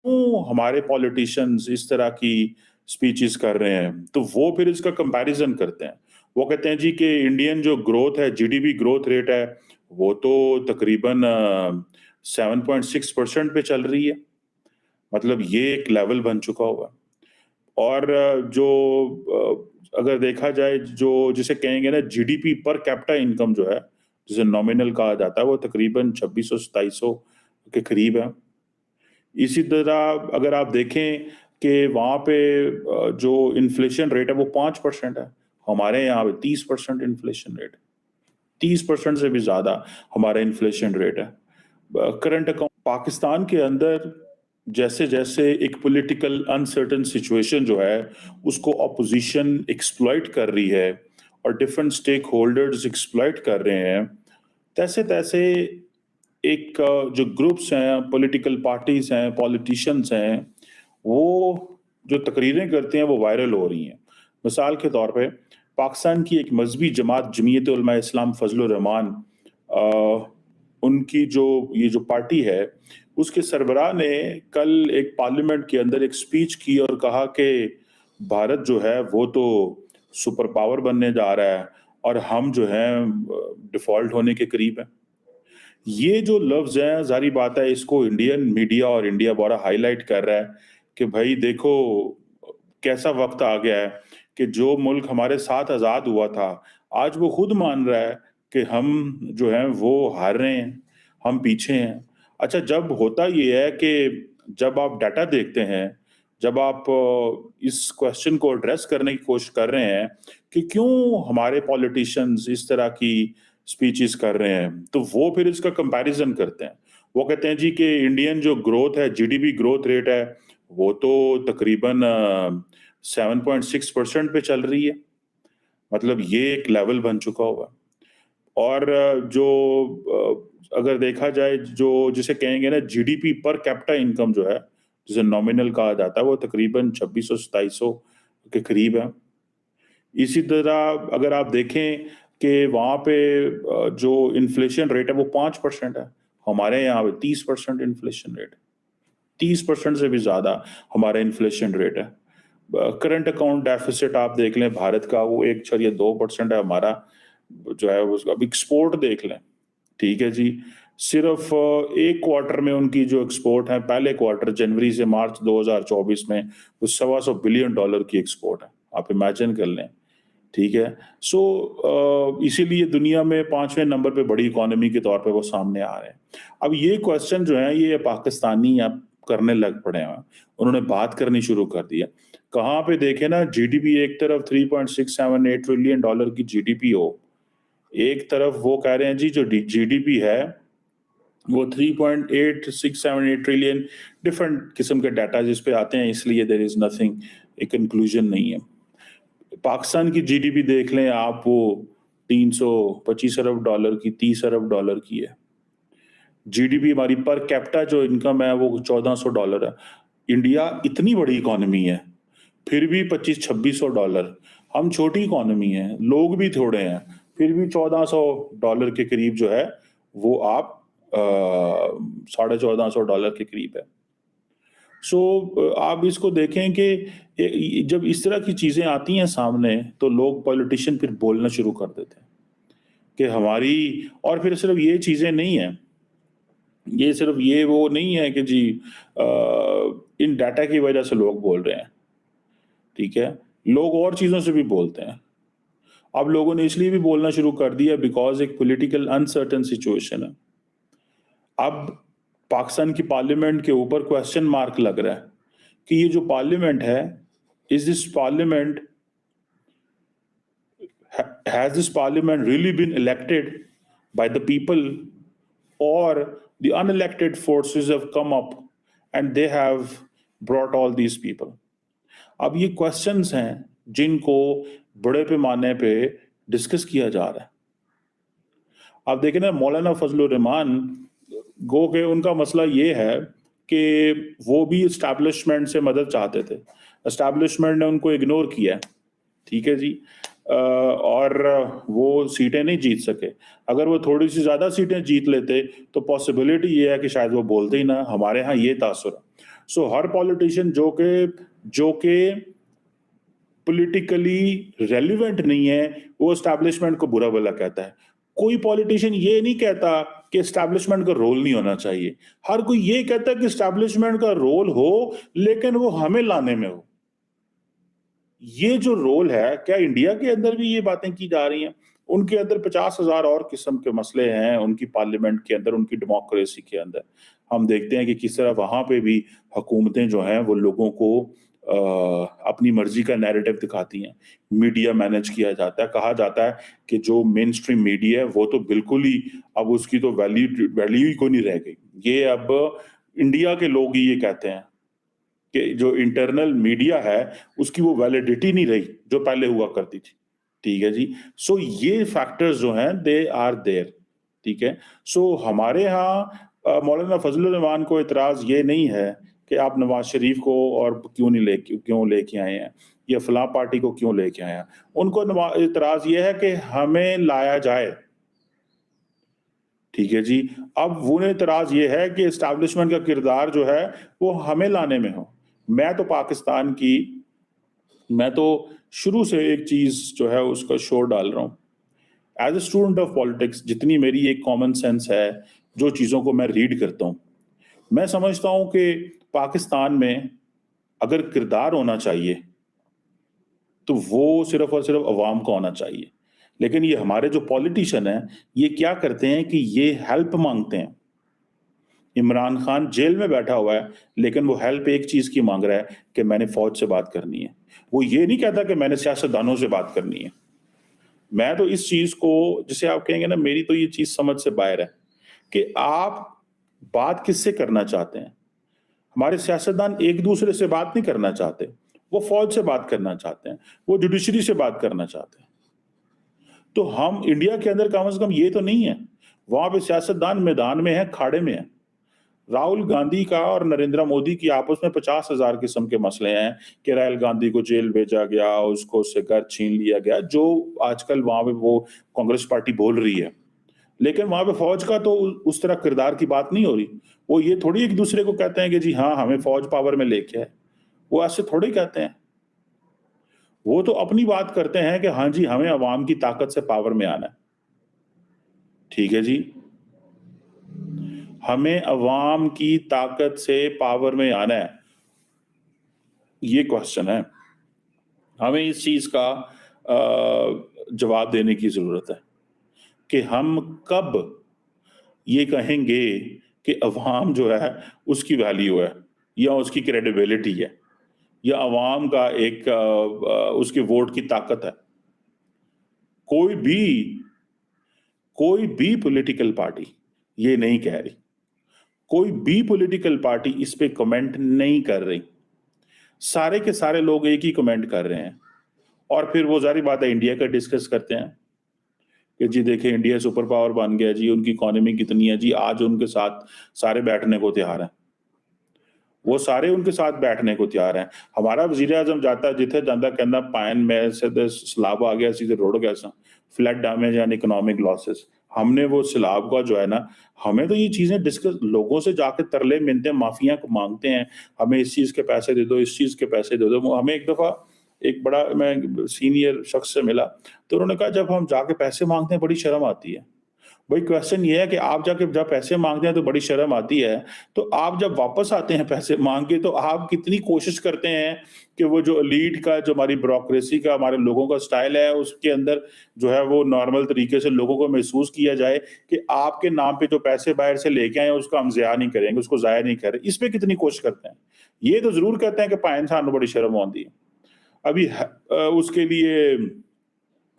क्यों हमारे पॉलिटिशियंस इस तरह की स्पीचेस कर रहे हैं, तो वो फिर इसका कंपैरिजन करते हैं। वो कहते हैं जी कि इंडियन जो ग्रोथ है, जीडीपी ग्रोथ रेट है, वो तो तकरीबन 7.6% पे चल रही है। मतलब ये एक लेवल बन चुका हुआ है। और अगर देखा जाए, जो जिसे कहेंगे ना जीडीपी पर कैपिटा इनकम जो है, जिसे नॉमिनल कहा जाता है, वो तकरीबन 2600-2700 के करीब है। इसी तरह अगर आप देखें कि वहाँ पे जो इन्फ्लेशन रेट है वो 5% है। हमारे यहाँ पे 30% इन्फ्लेशन रेट है। 30% से भी ज़्यादा हमारा इन्फ्लेशन रेट है। करंट अकाउंट पाकिस्तान के अंदर जैसे-जैसे एक पॉलिटिकल अनसर्टेन सिचुएशन जो है, उसको ऑपोज़िशन एक्सप्लॉइट कर रही है और डिफरेंट स्टेक होल्डर्स एक्सप्लॉइट कर रहे हैं, तैसे-तैसे एक जो ग्रुप्स हैं, पॉलिटिकल पार्टीज़ हैं, पॉलिटिशियंस हैं, वो जो तकरीरें करते हैं, वो वायरल हो रही हैं। मिसाल के तौर पे पाकिस्तान की एक मज़हबी जमात जमीयत उलमा इस्लाम फज़ल रहमान, उनकी जो ये जो पार्टी है, उसके सरबराह ने कल एक पार्लियामेंट के अंदर एक स्पीच की और कहा कि भारत जो है वो तो सुपर पावर बनने जा रहा है और हम जो हैं डिफ़ॉल्ट होने के करीब हैं। ये जो लफ्ज़ हैं, ज़ाहिर बात है इसको इंडियन मीडिया और इंडिया बड़ा हाइलाइट कर रहा है कि भई देखो कैसा वक़्त आ गया है कि जो मुल्क हमारे साथ आज़ाद हुआ था, आज वो खुद मान रहा है कि हम जो हैं वो हार रहे हैं, हम पीछे हैं। अच्छा, जब होता ये है कि जब आप डाटा देखते हैं, जब आप इस क्वेश्चन को एड्रेस करने की कोशिश कर रहे हैं कि क्यों हमारे पॉलिटिशियंस इस तरह की स्पीचेस कर रहे हैं, तो वो फिर इसका कंपैरिज़न करते हैं। वो कहते हैं जी कि इंडियन जो ग्रोथ है, जीडीपी ग्रोथ रेट है, वो तो तकरीबन 7.6% पे चल रही है। मतलब ये एक लेवल बन चुका हुआ है। और अगर देखा जाए, जो जिसे कहेंगे ना जीडीपी पर कैपिटा इनकम जो है, जिसे नॉमिनल कहा जाता है, वो तकरीबन 2600-2700 के करीब है। इसी तरह अगर आप देखें कि वहाँ पे जो इन्फ्लेशन रेट है वो 5% है। हमारे यहाँ पे 30% इन्फ्लेशन रेट है। 30% से भी ज़्यादा हमारा इन्फ्लेशन रेट है। करंट अकाउंट डेफ़िसिट आप देख लें भारत का, वो 1.2% है हमारा जो है उसका। अब एक्सपोर्ट देख लें, ठीक है जी। सिर्फ़ 1 क्वार्टर में उनकी जो एक्सपोर्ट है, पहले क्वार्टर जनवरी से मार्च 2024 में, वो सवा सौ बिलियन डॉलर की एक्सपोर्ट है। आप इमेजिन कर लें, ठीक है? इसीलिए दुनिया में 5वें नंबर पे बड़ी इकोनॉमी के तौर पे वो सामने आ रहे हैं। अब ये क्वेश्चन जो है, ये पाकिस्तानी अब करने लग पड़े हैं। उन्होंने बात करनी शुरू कर दी है। कहाँ पे देखें ना, जीडीपी एक तरफ 3.678 ट्रिलियन डॉलर की जीडीपी हो, एक तरफ वो कह रहे हैं जी जो जीडीपी है वो 3.8678 ट्रिलियन। डिफरेंट किस्म के डाटा जिस पे आते हैं, इसलिए देयर इज नथिंग, एक कंक्लूजन नहीं है। पाकिस्तान की जीडीपी देख लें आप, वो 325 अरब डॉलर की, 30 अरब डॉलर की है। जीडीपी हमारी पर कैपिटा जो इनकम है वो $1400 है। इंडिया इतनी बड़ी इकोनॉमी है, फिर भी $2500-2600। हम छोटी इकोनॉमी है, लोग भी थोड़े हैं, फिर भी $1400 के करीब जो है वो आप $1450 के करीब है। आप इसको देखें कि जब इस तरह की चीजें आती हैं सामने, तो लोग पॉलिटिशियन फिर बोलना शुरू कर देते हैं कि हमारी। और फिर सिर्फ ये चीजें नहीं है, ये सिर्फ ये वो नहीं है कि जी अ, इन डाटा की वजह से लोग बोल रहे हैं, ठीक है? लोग और चीज़ों से भी बोलते हैं। अब लोगों ने इसलिए भी बोलना शुरू कर दिया बिकॉज़ एक पॉलिटिकल अनसर्टेन सिचुएशन है। अब पाकिस्तान की पार्लियामेंट के ऊपर क्वेश्चन मार्क लग रहा है कि ये जो पार्लियामेंट है, is this parliament has this parliament really been elected by the people, or the unelected forces have come up and they have brought all these people? अब ये क्वेश्चंस हैं जिनको बड़े पैमाने पे डिस्कस किया जा रहा है। आप देखें ना, मौलाना फजलुर रहमान, गो के उनका मसला ये है कि वो भी एस्टैब्लिशमेंट से मदद चाहते थे। एस्टैब्लिशमेंट ने उनको इग्नोर किया है, ठीक है जी। और वो सीटें नहीं जीत सके। अगर वो थोड़ी-सी ज़्यादा सीटें जीत लेते, तो पॉसिबिलिटी ये है कि शायद वो बोलते ही ना। हमारे यहाँ ये तासुर है। सो हर पॉलिटिशियन जो के पॉलिटिकली रेलिवेंट नहीं है, वो एस्टैब्लिशमेंट को बुरा भला कहता है। कोई पॉलिटिशियन ये नहीं कहता कि एस्टैब्लिशमेंट का रोल नहीं होना चाहिए। हर कोई ये कहता है कि एस्टैब्लिशमेंट का रोल हो, लेकिन वो हमें लाने में हो। ये जो रोल है, क्या इंडिया के अंदर भी ये बातें की जा रही हैं? उनके अंदर 50,000 और किस्म के मसले हैं, उनकी पार्लियामेंट के अंदर, उनकी डेमोक्रेसी के अंदर। हम देखते हैं कि किस तरह वहां पे भी हुकूमतें जो हैं वो लोगों को अपनी मर्जी का नैरेटिव दिखाती हैं। मीडिया मैनेज किया जाता है, कहा जाता है कि जो मेन स्ट्रीम मीडिया है वो तो बिल्कुल ही अब उसकी तो वैल्यू ही कोई नहीं रह गई। ये अब इंडिया के लोग ही ये कहते हैं कि जो इंटरनल मीडिया है उसकी वो वैलिडिटी नहीं रही जो पहले हुआ करती थी। ठीक है जी। सो ये फैक्टर्स जो हैं दे आर देयर। ठीक है। सो हमारे यहाँ मौलाना फजलुर रहमान को इतराज ये नहीं है कि आप नवाज शरीफ को और क्यों लेके आए हैं या फलां पार्टी को क्यों लेके आए हैं। उनको इतराज ये है कि हमें लाया जाए। ठीक है जी। अब वो इतराज ये है कि एस्टैब्लिशमेंट का किरदार जो है वो हमें लाने में हो। मैं तो शुरू से एक चीज जो है उसका शोर डाल रहा हूं। As a student of politics, जितनी मेरी एक कॉमन सेंस है, जो चीजों को मैं रीड करता हूं, मैं समझता हूं कि पाकिस्तान में अगर किरदार होना चाहिए तो वो सिर्फ और सिर्फ अवाम का होना चाहिए। लेकिन ये हमारे जो पॉलिटिशियन हैं, ये क्या करते हैं कि ये हेल्प मांगते हैं। इमरान खान जेल में बैठा हुआ है, लेकिन वो हेल्प एक चीज की मांग रहा है कि मैंने फौज से बात करनी है। वो ये नहीं कहता कि मैंने सियासतदानों से बात करनी है। मैं तो इस चीज को, जिसे आप कहेंगे ना, मेरी तो ये चीज समझ से बाहर है कि आप बात किससे करना चाहते हैं। हमारे सियासतदान एक दूसरे से बात नहीं करना चाहते, वो फौज से बात करना चाहते हैं, वो जुडिशरी से बात करना चाहते हैं। तो हम इंडिया के अंदर कम से कम ये तो नहीं है। वहां पे सियासतदान मैदान में है, खाड़े में है। राहुल गांधी का और नरेंद्र मोदी की आपस में 50,000 किस्म के मसले हैं कि राहुल गांधी को जेल भेजा गया, उसको उससे घर छीन लिया गया, जो आजकल वहां पे वो कांग्रेस पार्टी बोल रही है। लेकिन वहां पे फौज का तो उस तरह किरदार की बात नहीं हो रही। वो ये थोड़ी एक दूसरे को कहते हैं कि जी हाँ हमें फौज पावर में लेके है। वो ऐसे थोड़ी कहते हैं। वो तो अपनी बात करते हैं कि हाँ जी हमें अवाम की ताकत से पावर में आना है। ठीक है जी। हमें अवाम की ताकत से पावर में आना है, ये क्वेश्चन है। हमें इस चीज का जवाब देने की जरूरत है कि हम कब ये कहेंगे कि अवाम जो है उसकी वैल्यू है या उसकी क्रेडिबिलिटी है या अवाम का एक उसके वोट की ताकत है। कोई भी पॉलिटिकल पार्टी ये नहीं कह रही, कोई भी पॉलिटिकल पार्टी इस पे कमेंट नहीं कर रही। सारे के सारे लोग एक ही कमेंट कर रहे हैं और फिर वो जारी बात है इंडिया का डिस्कस करते हैं कि जी देखिए इंडिया सुपर पावर बन गया जी, उनकी इकोनॉमी कितनी है जी, आज उनके साथ सारे बैठने को तैयार हैं। वो सारे उनके साथ बैठने को तैयार हैं। हमारा वजीर आजम जाता जिथे जाता कहना पायन में से सैलाब आ गया सीधे रोड गया सा, flood damage and economic losses. हमने वो सैलाब का जो है ना, हमें तो ये चीजें डिस्कस, लोगों से जाके तरले मिलते, माफिया को मांगते हैं हमें इस चीज के पैसे दे दो, इस चीज के पैसे दे दो। हमें एक दफा एक बड़ा मैं सीनियर शख्स से मिला तो उन्होंने कहा जब हम जाके पैसे मांगते हैं बड़ी शर्म आती है। भाई क्वेश्चन ये है कि आप जाके जब पैसे मांगते हैं तो बड़ी शर्म आती है, तो आप जब वापस आते हैं पैसे मांग के तो आप कितनी कोशिश करते हैं कि वो जो एलीट का, जो हमारी ब्यूरोक्रेसी का, हमारे लोगों का स्टाइल है उसके अंदर जो है वो नॉर्मल तरीके से लोगों को महसूस किया जाए कि आपके नाम पे जो पैसे बाहर से लेके आए उसको हम ज़ाया नहीं करेंगे, उसको ज़ाया नहीं करें। इस पे कितनी कोशिश करते हैं। ये तो जरूर कहते हैं कि पाए इंसान बड़ी शर्म आती है। अभी उसके लिए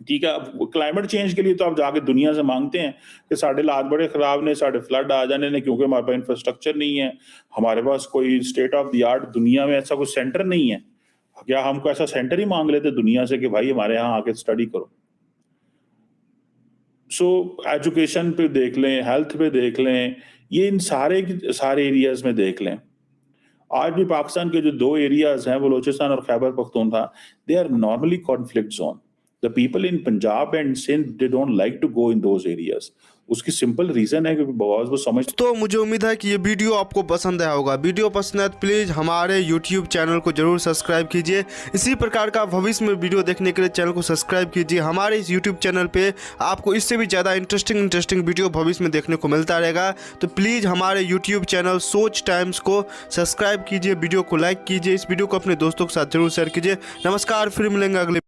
ठीक है, क्लाइमेट चेंज के लिए तो आप जाके दुनिया से मांगते हैं कि साढ़े हालात बड़े खराब ने, साढ़े फ्लड आ जाने ने, क्योंकि हमारे पास इंफ्रास्ट्रक्चर नहीं है, हमारे पास कोई स्टेट ऑफ द आर्ट दुनिया में ऐसा कोई सेंटर नहीं है। क्या हमको ऐसा सेंटर ही मांग लेते दुनिया से कि भाई हमारे यहाँ आके स्टडी करो। सो एजुकेशन पे देख लें, हेल्थ पे देख लें, ये इन सारे एरियाज में देख लें। आज भी पाकिस्तान के जो दो एरियाज हैं, बलोचिस्तान और Khyber Pakhtunkhwa, they are normally conflict zone. The people in Punjab and Sindh, they don't like to go in those areas. उसकी सिंपल रीजन है कि बॉस वो समझ। तो मुझे उम्मीद है कि ये वीडियो आपको पसंद आया होगा। वीडियो पसंद है तो प्लीज़ हमारे यूट्यूब चैनल को जरूर सब्सक्राइब कीजिए। इसी प्रकार का भविष्य में वीडियो देखने के लिए चैनल को सब्सक्राइब कीजिए। हमारे इस यूट्यूब चैनल पे आपको इससे भी ज़्यादा इंटरेस्टिंग वीडियो भविष्य में देखने को मिलता रहेगा। तो प्लीज़ हमारे यूट्यूब चैनल सोच टाइम्स को सब्सक्राइब कीजिए, वीडियो को लाइक कीजिए, इस वीडियो को अपने दोस्तों के साथ जरूर शेयर कीजिए। नमस्कार, फिर मिलेंगे अगले